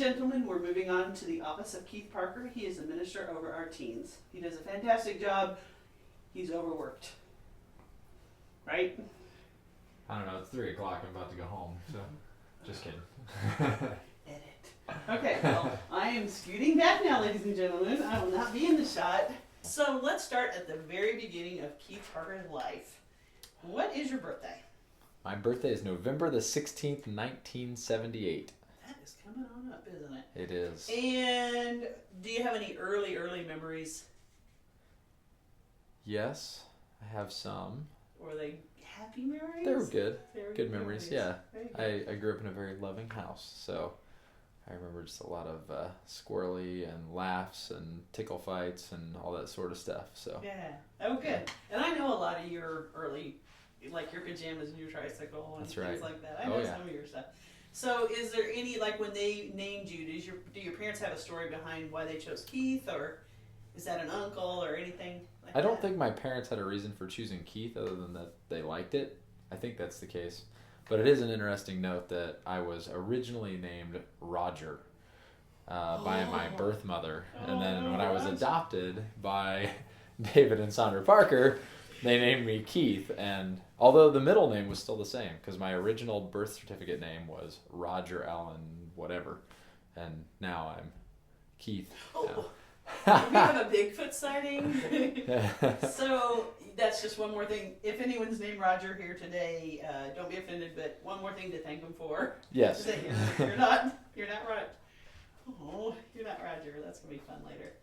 gentlemen, we're moving on to the office of Keith Parker. He is the minister over our teens. He does a fantastic job. He's overworked. Right? I don't know, it's 3 o'clock, I'm about to go home, so just kidding. Edit. Okay, well, I am scooting back now, ladies and gentlemen. I will not be in the shot. So let's start at the very beginning of Keith Parker's life. What is your birthday? My birthday is November the 16th, 1978. That is coming on up, isn't it? It is. And do you have any early memories? Yes, I have some. Were they happy memories? They were good. They were Good memories, yeah. Very good. I grew up in a very loving house, so I remember just a lot of squirrely and laughs and tickle fights and all that sort of stuff. So Yeah. Oh, good. And I know a lot of your early, like your pajamas and your tricycle and That's things right. like that. I know some of your stuff. So is there any, like when they named you, do your parents have a story behind why they chose Keith, or is that an uncle or anything like that? I don't think my parents had a reason for choosing Keith other than that they liked it. I think that's the case. But it is an interesting note that I was originally named Roger by my birth mother. And then when I was adopted by David and Sandra Parker, they named me Keith. And although the middle name was still the same, because my original birth certificate name was Roger Allen whatever. And now I'm Keith. Oh, we have a Bigfoot sighting. So that's just one more thing. If anyone's named Roger here today, don't be offended, but one more thing to thank them for. Yes. Is that you're not Roger. Oh, you're not Roger. That's gonna be fun later.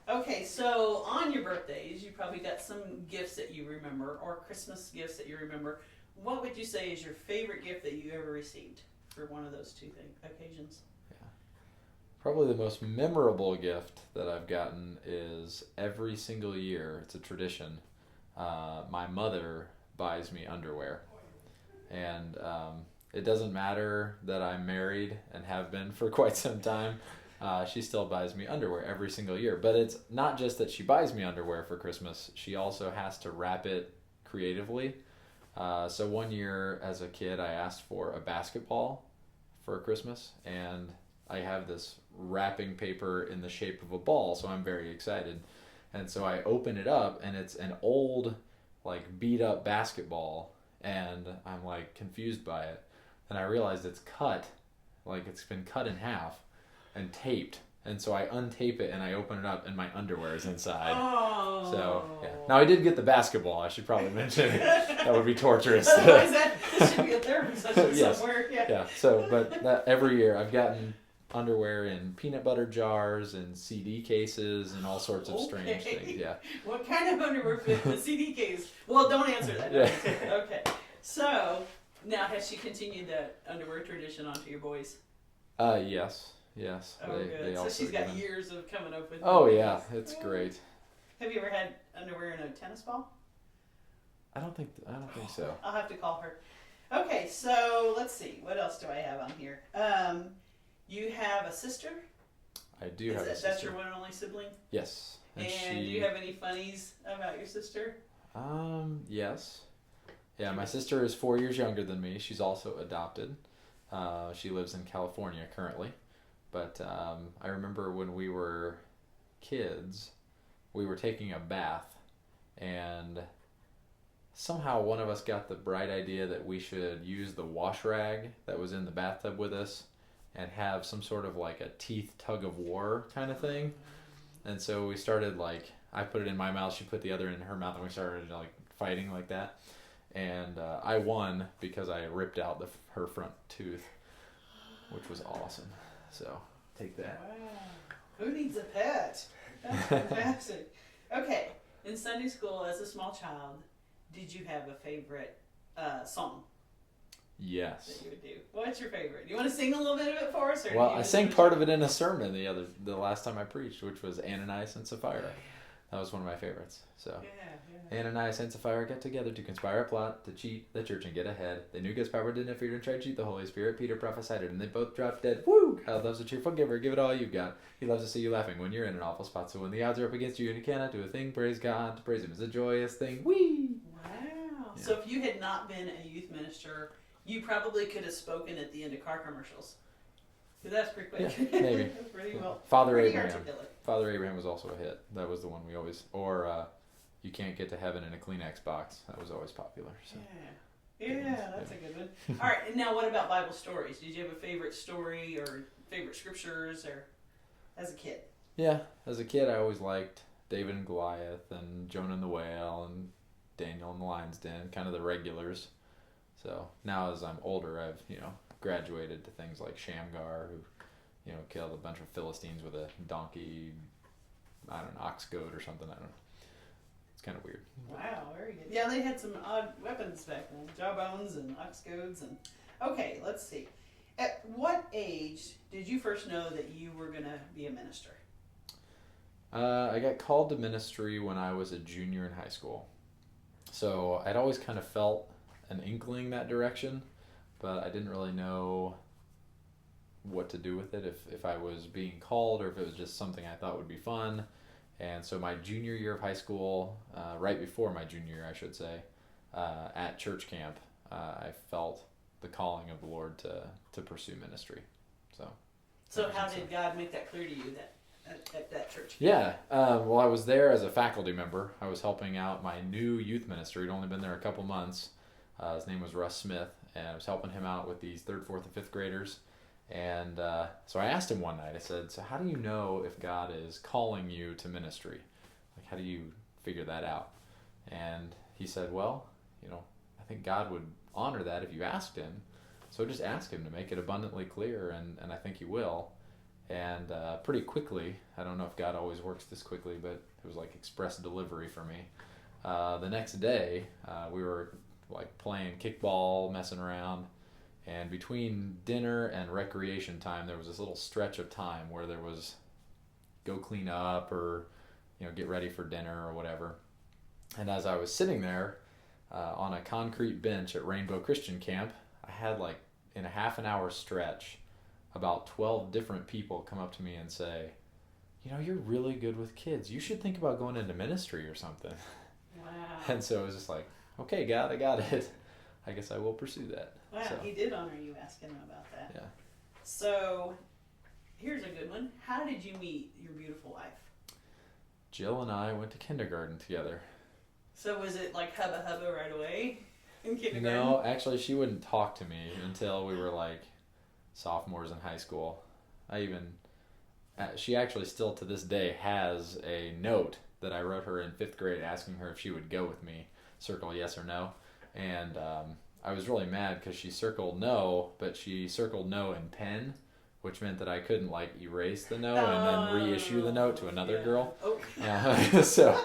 Okay, so on your birthdays, you probably got some gifts that you remember, or Christmas gifts that you remember. What would you say is your favorite gift that you ever received for one of those two occasions? Probably the most memorable gift that I've gotten is every single year, it's a tradition, my mother buys me underwear. And it doesn't matter that I'm married and have been for quite some time, she still buys me underwear every single year. But it's not just that she buys me underwear for Christmas, she also has to wrap it creatively. So one year as a kid I asked for a basketball for Christmas, and I have this wrapping paper in the shape of a ball, so I'm very excited. And so I open it up, and it's an old, like, beat up basketball, and I'm like confused by it. And I realized it's cut, like it's been cut in half and taped. And so I untape it and I open it up and my underwear is inside. Oh. So, yeah. Now I did get the basketball, I should probably mention. That would be torturous. Otherwise, this should be a therapy session Yes. somewhere. Yeah. Yeah, so, but that every year I've gotten underwear in peanut butter jars and CD cases and all sorts of strange things. Yeah. What kind of underwear fit the CD case? Well, don't answer that. Yeah. Okay. So, now has she continued that underwear tradition onto your boys? Yes. Oh, good. So also she's got given- years of coming up with. Oh babies. yeah, it's great. Have you ever had underwear in a tennis ball? I don't think so. I'll have to call her. Okay, so let's see. What else do I have on here? You have a sister? I do have a sister. That's your one and only sibling? Yes. And do you have any funnies about your sister? Yes. Yeah, my sister is 4 years younger than me. She's also adopted. She lives in California currently. But I remember when we were kids, we were taking a bath, and somehow one of us got the bright idea that we should use the wash rag that was in the bathtub with us and have some sort of like a teeth tug of war kind of thing. And so we started, like, I put it in my mouth, she put the other in her mouth, and we started like fighting like that. And I won because I ripped out her front tooth, which was awesome. So take that. Wow. Who needs a pet? That's fantastic. Okay, in Sunday school as a small child, did you have a favorite song Yes. that you would do? What's your favorite? Do you want to sing a little bit of it for us? Or Well, I sang part of it in a sermon the last time I preached, which was Ananias and Sapphira. That was one of my favorites. So Yeah. Ananias and Sapphira get together to conspire a plot to cheat the church and get ahead. They knew God's power didn't fear and tried to cheat the Holy Spirit. Peter prophesied it, and they both dropped dead. Woo! God loves a cheerful giver. Give it all you've got. He loves to see you laughing when you're in an awful spot. So when the odds are up against you and you cannot do a thing, praise God. To praise Him is a joyous thing. Whee! Wow. Yeah. So if you had not been a youth minister, you probably could have spoken at the end of car commercials. Because that's pretty quick. Yeah, maybe. Pretty well. Father pretty Abraham. articulate. Father Abraham was also a hit. That was the one we always, or you can't get to heaven in a Kleenex box. That was always popular. So. Yeah, that's a good one. All right, and now what about Bible stories? Did you have a favorite story or favorite scriptures or as a kid? Yeah, as a kid I always liked David and Goliath and Jonah and the whale and Daniel and the lion's den, kind of the regulars. So now as I'm older, I've, graduated to things like Shamgar, who, killed a bunch of Philistines with a donkey, I don't know, ox goad or something, I don't know. It's kind of weird. Wow, very good. Yeah, they had some odd weapons back then, jawbones and ox goads and... Okay, let's see. At what age did you first know that you were going to be a minister? I got called to ministry when I was a junior in high school. So I'd always kind of felt an inkling that direction, but I didn't really know what to do with it, if I was being called or if it was just something I thought would be fun. And so my junior year of high school, right before my junior year, I should say, at church camp, I felt the calling of the Lord to pursue ministry. So how did God make that clear to you that at that church? Yeah, well, I was there as a faculty member. I was helping out my new youth minister. He'd only been there a couple months. His name was Russ Smith, and I was helping him out with these 3rd, 4th, and 5th graders. And so I asked him one night, I said, so how do you know if God is calling you to ministry? Like, how do you figure that out? And he said, well, I think God would honor that if you asked him. So just ask him to make it abundantly clear, and I think he will. And pretty quickly, I don't know if God always works this quickly, but it was like express delivery for me. The next day, we were like playing kickball, messing around, and between dinner and recreation time, there was this little stretch of time where there was go clean up or get ready for dinner or whatever. And as I was sitting there on a concrete bench at Rainbow Christian Camp, I had like in a half an hour stretch about 12 different people come up to me and say, you're really good with kids. You should think about going into ministry or something. Wow. And so it was just like, okay, God, I got it. I guess I will pursue that. Wow, so. He did honor you asking him about that. Yeah. So, here's a good one. How did you meet your beautiful wife? Jill and I went to kindergarten together. So was it like hubba hubba right away in kindergarten? No, actually she wouldn't talk to me until we were like sophomores in high school. She actually still to this day has a note that I wrote her in 5th grade asking her if she would go with me, circle yes or no. And I was really mad because she circled no, but she circled no in pen, which meant that I couldn't like erase the no and then reissue the note to another girl. Oh. So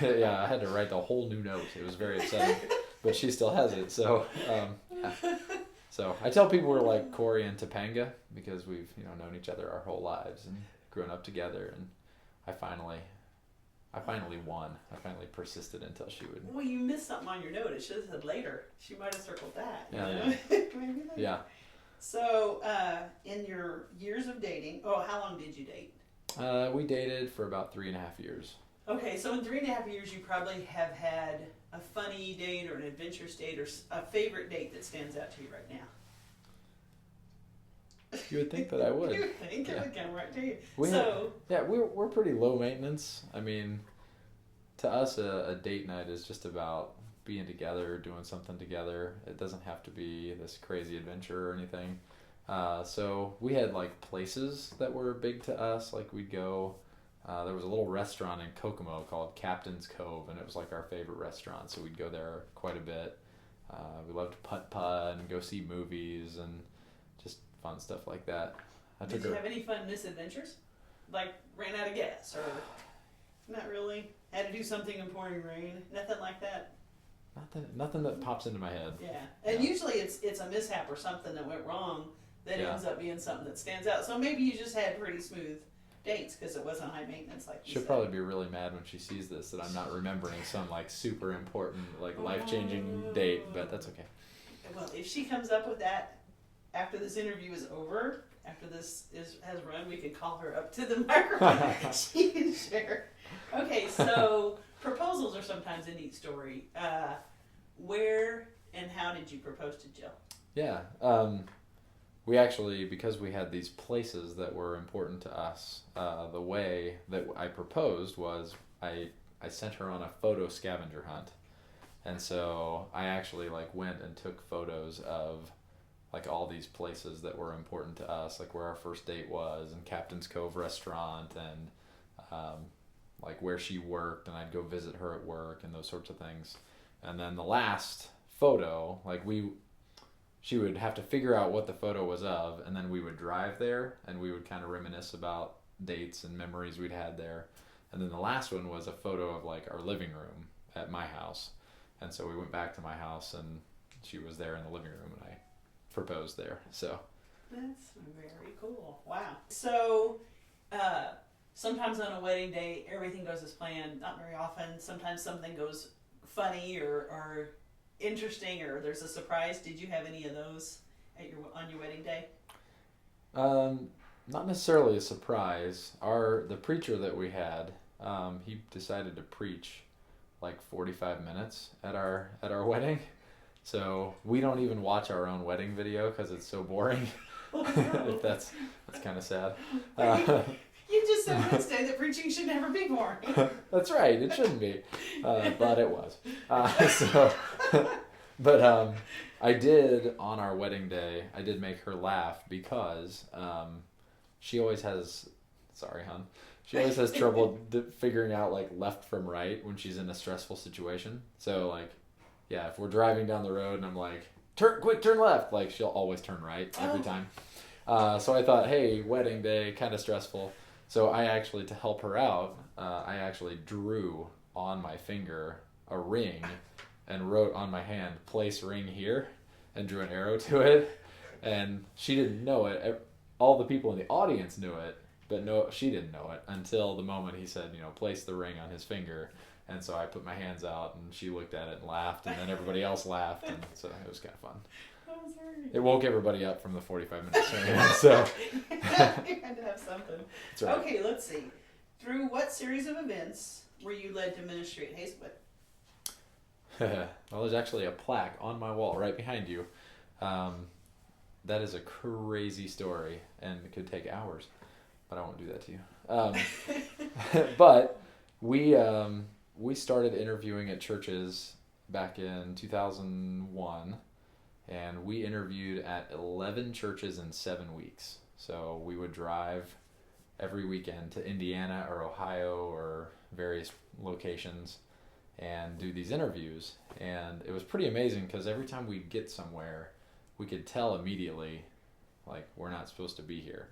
yeah, I had to write the whole new note. It was very upsetting, but she still has it. So yeah. So I tell people we're like Corey and Topanga because we've known each other our whole lives and grown up together. And I finally won. I finally persisted until she would. Well, you missed something on your note. It should have said later. She might have circled that. Yeah. Maybe later. Yeah. So, in your years of dating, how long did you date? We dated for about 3.5 years. Okay, so in 3.5 years, you probably have had a funny date or an adventurous date or a favorite date that stands out to you right now. You would think that I would. You would think it would come right to you. We're pretty low maintenance. I mean, to us, a date night is just about being together, doing something together. It doesn't have to be this crazy adventure or anything. So we had like places that were big to us. Like we'd go. There was a little restaurant in Kokomo called Captain's Cove, and it was like our favorite restaurant. So we'd go there quite a bit. We loved putt-putt and go see movies and just fun stuff like that. Did you have any fun misadventures? Like ran out of gas or not really? Had to do something in pouring rain? Nothing like that? Nothing that pops into my head. Yeah. And usually it's a mishap or something that went wrong that ends up being something that stands out. So maybe you just had pretty smooth dates because it wasn't high maintenance like you She'll said. probably be really mad when she sees this that I'm not remembering some like super important like life-changing date, but that's okay. Well, if she comes up with that after this interview is over, after this has run, we can call her up to the microphone. She can share. Okay, so proposals are sometimes a neat story. Where and how did you propose to Jill? Yeah. we actually, because we had these places that were important to us, the way that I proposed was I sent her on a photo scavenger hunt. And so I actually like went and took photos of like all these places that were important to us, like where our first date was, and Captain's Cove restaurant, and like where she worked, and I'd go visit her at work and those sorts of things. And then the last photo, like she would have to figure out what the photo was of, and then we would drive there and we would kind of reminisce about dates and memories we'd had there. And then the last one was a photo of like our living room at my house. And so we went back to my house and she was there in the living room and I proposed there. So that's very cool. Wow. So sometimes on a wedding day everything goes as planned. Not very often. Sometimes something goes funny or interesting, or there's a surprise. Did you have any of those on your wedding day? Not necessarily a surprise. The preacher that we had, he decided to preach like 45 minutes at our wedding. So we don't even watch our own wedding video because it's so boring. Oh, no. That's kind of sad. You just said Wednesday that preaching should never be boring. That's right. It shouldn't be, but it was. But I did on our wedding day. I did make her laugh because she always has. Sorry, hon. She always has trouble figuring out like left from right when she's in a stressful situation. So like, yeah, if we're driving down the road and I'm like, turn left, like she'll always turn right every time. So I thought, hey, wedding day, kind of stressful. So I actually, to help her out, I actually drew on my finger a ring and wrote on my hand, place ring here, and drew an arrow to it. And she didn't know it. All the people in the audience knew it, but no, she didn't know it until the moment he said, place the ring on his finger. And so I put my hands out and she looked at it and laughed, and then everybody else laughed. And so it was kind of fun. It woke everybody up from the 45 minutes sermon, so. You had to have something. That's right. Okay, let's see. Through what series of events were you led to ministry at Hazelwood? Well, there's actually a plaque on my wall right behind you. That is a crazy story, and it could take hours, but I won't do that to you. But we started interviewing at churches back in 2001. And we interviewed at 11 churches in 7 weeks. So we would drive every weekend to Indiana or Ohio or various locations and do these interviews. And it was pretty amazing because every time we'd get somewhere, we could tell immediately, like, we're not supposed to be here.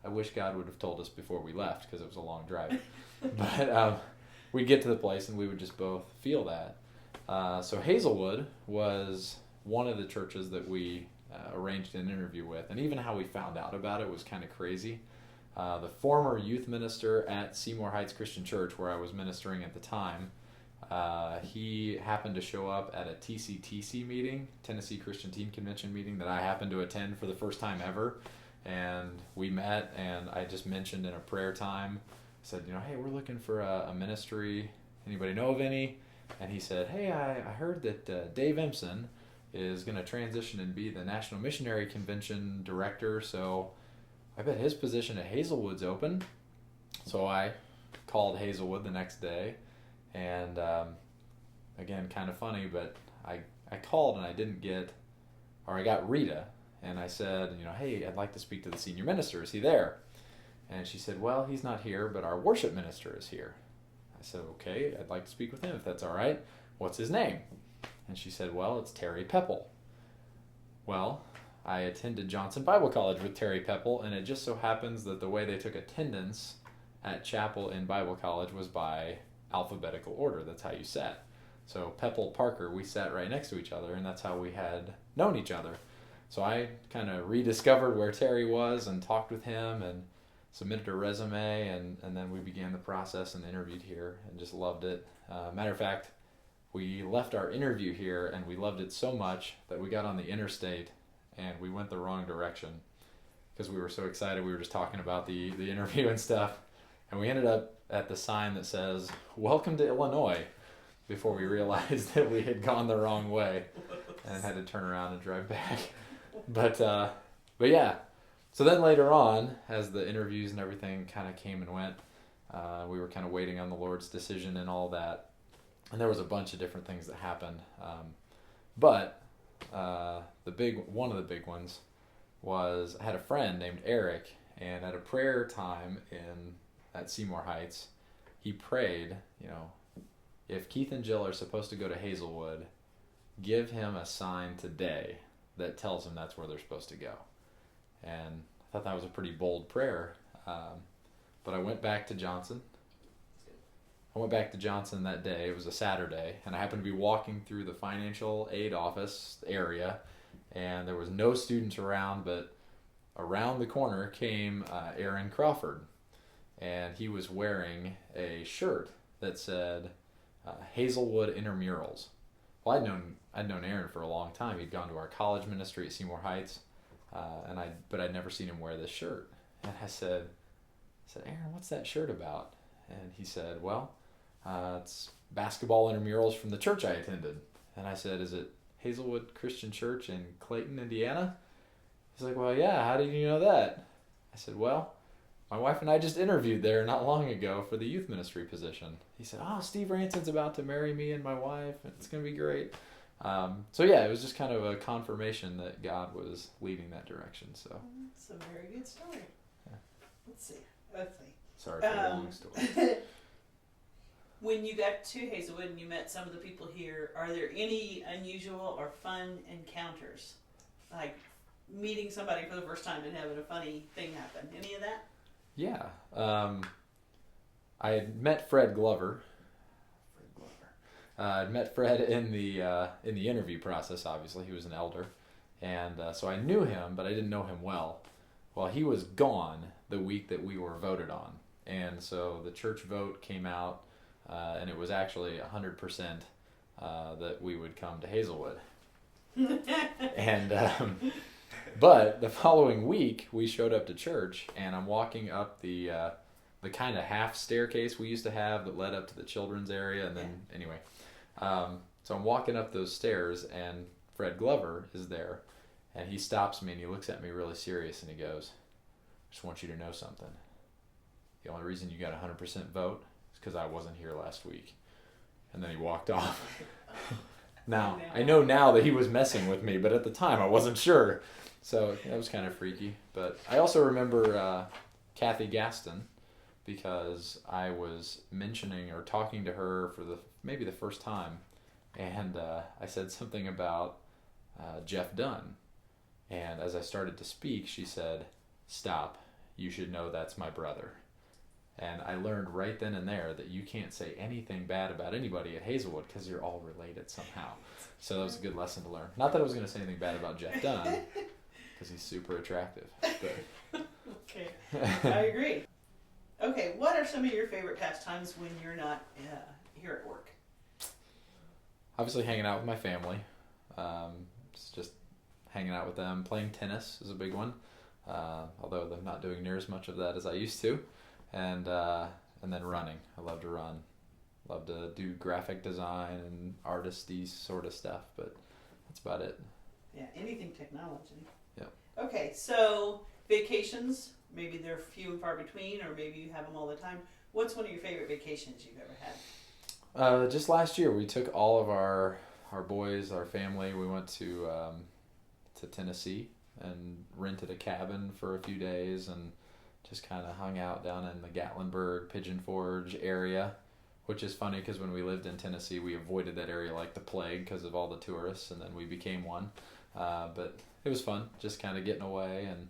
I wish God would have told us before we left because it was a long drive. But we'd get to the place and we would just both feel that. So Hazelwood was one of the churches that we arranged an interview with, and even how we found out about it was kind of crazy. The former youth minister at Seymour Heights Christian Church, where I was ministering at the time, he happened to show up at a TCTC meeting, Tennessee Christian Teen Convention meeting, that I happened to attend for the first time ever, and we met, and I just mentioned in a prayer time, said, hey, we're looking for a ministry. Anybody know of any? And he said, hey, I heard that Dave Empson is going to transition and be the National Missionary Convention director, so I bet his position at Hazelwood's open. So I called Hazelwood the next day, and again, kind of funny, but I called and I got Rita, and I said, hey, I'd like to speak to the senior minister. Is he there? And she said, well, he's not here, but our worship minister is here. I said, okay, I'd like to speak with him if that's all right. What's his name? And she said, well, it's Terry Pepple. Well, I attended Johnson Bible College with Terry Pepple, and it just so happens that the way they took attendance at chapel in Bible College was by alphabetical order. That's how you sat. So Pepple, Parker, we sat right next to each other, and that's how we had known each other. So I kind of rediscovered where Terry was and talked with him and submitted a resume, and then we began the process and interviewed here and just loved it. Matter of fact, we left our interview here and we loved it so much that we got on the interstate and we went the wrong direction because we were so excited. We were just talking about the interview and stuff, and we ended up at the sign that says, "Welcome to Illinois," before we realized that we had gone the wrong way and had to turn around and drive back. But But yeah, so then later on, as the interviews and everything kind of came and went, we were kind of waiting on the Lord's decision and all that. And there was a bunch of different things that happened. But one of the big ones was I had a friend named Eric, and at a prayer time at Seymour Heights, he prayed, if Keith and Jill are supposed to go to Hazelwood, give him a sign today that tells him that's where they're supposed to go. And I thought that was a pretty bold prayer. But I went back to Johnson. That day. It was a Saturday, and I happened to be walking through the financial aid office area, and there was no students around, but around the corner came Aaron Crawford, and he was wearing a shirt that said Hazelwood Intramurals. Well, I'd known Aaron for a long time. He'd gone to our college ministry at Seymour Heights, but I'd never seen him wear this shirt. And I said, Aaron, what's that shirt about? And he said, well, it's basketball intramurals from the church I attended. And I said, is it Hazelwood Christian Church in Clayton, Indiana? He's like, well, yeah, how did you know that? I said, well, my wife and I just interviewed there not long ago for the youth ministry position. He said, oh, Steve Ranson's about to marry me and my wife, and it's going to be great. So yeah, it was just kind of a confirmation that God was leading that direction. So it's a very good story. Yeah. Let's see. Sorry for the long story. When you got to Hazelwood and you met some of the people here, are there any unusual or fun encounters? Like meeting somebody for the first time and having a funny thing happen. Any of that? Yeah. I had met Fred Glover. I'd met Fred in the interview process, obviously. He was an elder. And so I knew him, but I didn't know him well. Well, he was gone the week that we were voted on. And so the church vote came out, and it was actually 100% that we would come to Hazelwood. And but the following week, we showed up to church, and I'm walking up the kind of half staircase we used to have that led up to the children's area. And then, anyway, so I'm walking up those stairs, and Fred Glover is there. And he stops me, and he looks at me really serious, and he goes, I just want you to know something. The only reason you got 100% vote is because I wasn't here last week. And then he walked off. Now, I know now that he was messing with me, but at the time I wasn't sure. So that was kind of freaky. But I also remember Kathy Gaston, because I was mentioning or talking to her for maybe the first time. And I said something about Jeff Dunn. And as I started to speak, she said, stop, you should know that's my brother. And I learned right then and there that you can't say anything bad about anybody at Hazelwood because you're all related somehow. So that was a good lesson to learn. Not that I was going to say anything bad about Jeff Dunn, because he's super attractive. But. Okay, I agree. Okay, what are some of your favorite pastimes when you're not here at work? Obviously hanging out with my family. It's just hanging out with them. Playing tennis is a big one, although I'm not doing near as much of that as I used to. And then running. I love to run. Love to do graphic design and artisty sort of stuff, but that's about it. Yeah, anything technology. Yeah. Okay, so vacations, maybe they're few and far between, or maybe you have them all the time. What's one of your favorite vacations you've ever had? Just last year, we took all of our boys, our family. We went to Tennessee and rented a cabin for a few days and just kind of hung out down in the Gatlinburg, Pigeon Forge area, which is funny because when we lived in Tennessee, we avoided that area like the plague because of all the tourists, and then we became one. But it was fun, just kind of getting away. And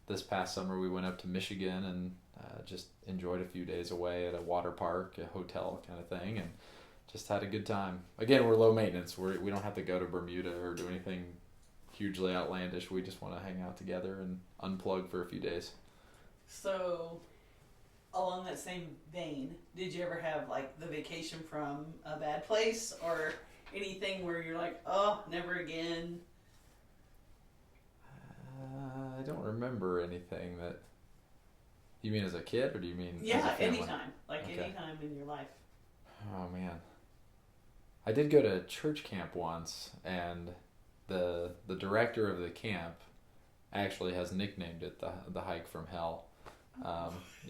this past summer, we went up to Michigan and just enjoyed a few days away at a water park, a hotel kind of thing, and just had a good time. Again, we're low maintenance. We don't have to go to Bermuda or do anything hugely outlandish. We just want to hang out together and unplug for a few days. So, along that same vein, did you ever have like the vacation from a bad place or anything where you're like, oh, never again? I don't remember anything that. You mean as a kid, or do you mean as a family? Anytime. Like Okay. anytime in your life. Oh man, I did go to church camp once, and the director of the camp actually has nicknamed it the hike from hell.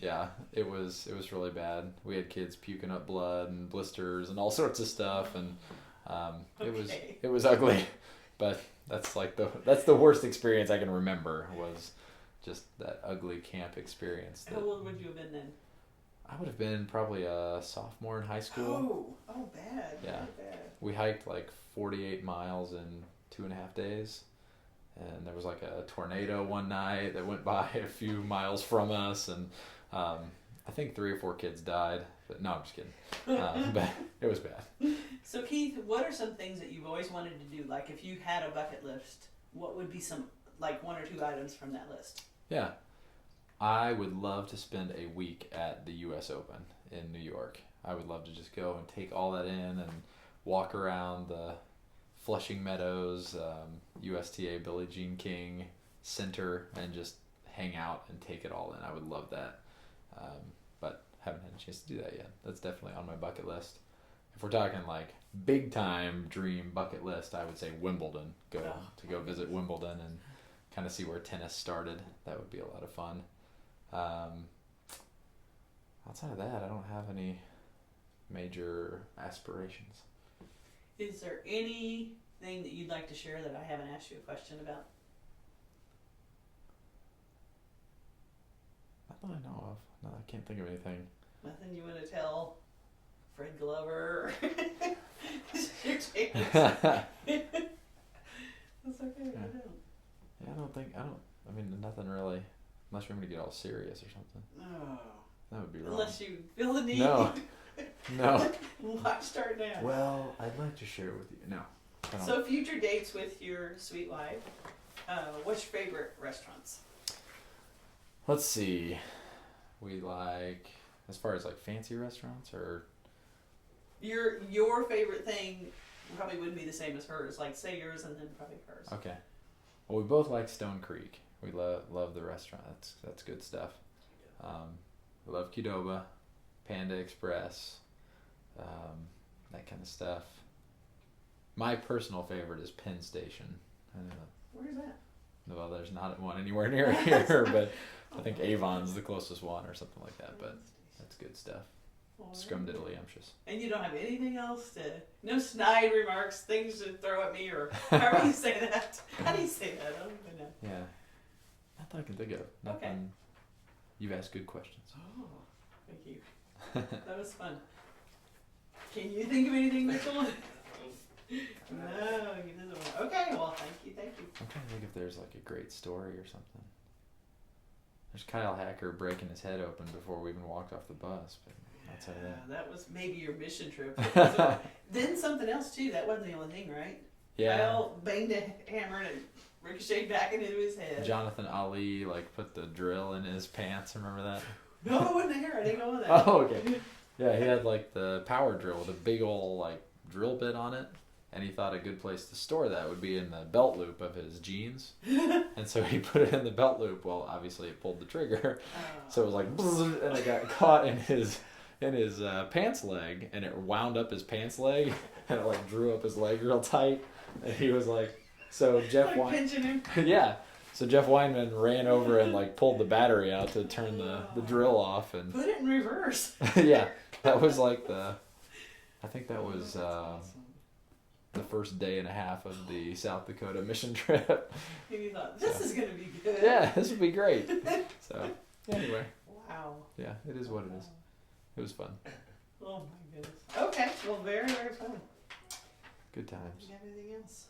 Yeah, it was really bad. We had kids puking up blood and blisters and all sorts of stuff, and it was ugly. But that's the worst experience I can remember, was just that ugly camp experience. How old would you have been then? I would have been probably a sophomore in high school. Oh, bad. Yeah. Really bad. We hiked like 48 miles in 2.5 days. And there was like a tornado one night that went by a few miles from us, and I think 3 or 4 kids died. But no, I'm just kidding. But it was bad. So Keith, what are some things that you've always wanted to do? Like if you had a bucket list, what would be some, like 1 or 2 items from that list? Yeah. I would love to spend a week at the US Open in New York. I would love to just go and take all that in and walk around the Flushing Meadows, USTA Billie Jean King Center, and just hang out and take it all in. I would love that. But haven't had a chance to do that yet. That's definitely on my bucket list. If we're talking like big time dream bucket list, I would say Wimbledon. Go visit Wimbledon and kind of see where tennis started. That would be a lot of fun. Outside of that, I don't have any major aspirations. Is there anything that you'd like to share that I haven't asked you a question about? Not that I know of. No, I can't think of anything. Nothing you want to tell Fred Glover? It's your chance. Yeah, That's okay, I don't. I mean, nothing really, unless you're going to get all serious or something. No. That would be wrong. Unless you feel the need. No. Why start now? Well, I'd like to share with you. No. So future dates with your sweet wife, what's your favorite restaurants? Let's see. We like, as far as like fancy restaurants, or your favorite thing probably wouldn't be the same as hers. Like say yours and then probably hers. Okay. Well, we both like Stone Creek. We love the restaurant. That's good stuff. We love Qdoba, Panda Express, that kind of stuff. My personal favorite is Penn Station. Where's that? Well, there's not one anywhere near here, but I think Avon's the closest one or something like that. But that's good stuff. Scrumdiddlyumptious. And you don't have anything else no snide remarks, things to throw at me, or however you say that. How do you say that? I don't even know. Yeah. Not that I can think of. Nothing. Okay. You've asked good questions. Oh, thank you. That was fun. Can you think of anything, Mitchell? No, he doesn't want. Okay, well, thank you. I'm trying to think if there's like a great story or something. There's Kyle Hacker breaking his head open before we even walked off the bus, but outside of that. That was maybe your mission trip. Then something else too. That wasn't the only thing, right? Yeah. Kyle banged a hammer and it ricocheted back into his head. Jonathan Ali put the drill in his pants. Remember that? No, I wasn't there. I didn't go on that. Oh, okay. Yeah, he had the power drill with a big old drill bit on it, and he thought a good place to store that would be in the belt loop of his jeans, and so he put it in the belt loop. Well, obviously it pulled the trigger, so it was like, and it got caught in his pants leg, and it wound up his pants leg, and it drew up his leg real tight, and he was so Jeff pinching him. Yeah. So Jeff Weinman ran over and pulled the battery out to turn the drill off, and put it in reverse. Yeah, that was I think that was awesome. The first day and a half of the South Dakota mission trip. And you thought, this is going to be good. Yeah, this would be great. So anyway. Wow. Yeah, it is what it is. It was fun. Oh my goodness. Okay, well, very, very fun. Good times. Do you have anything else?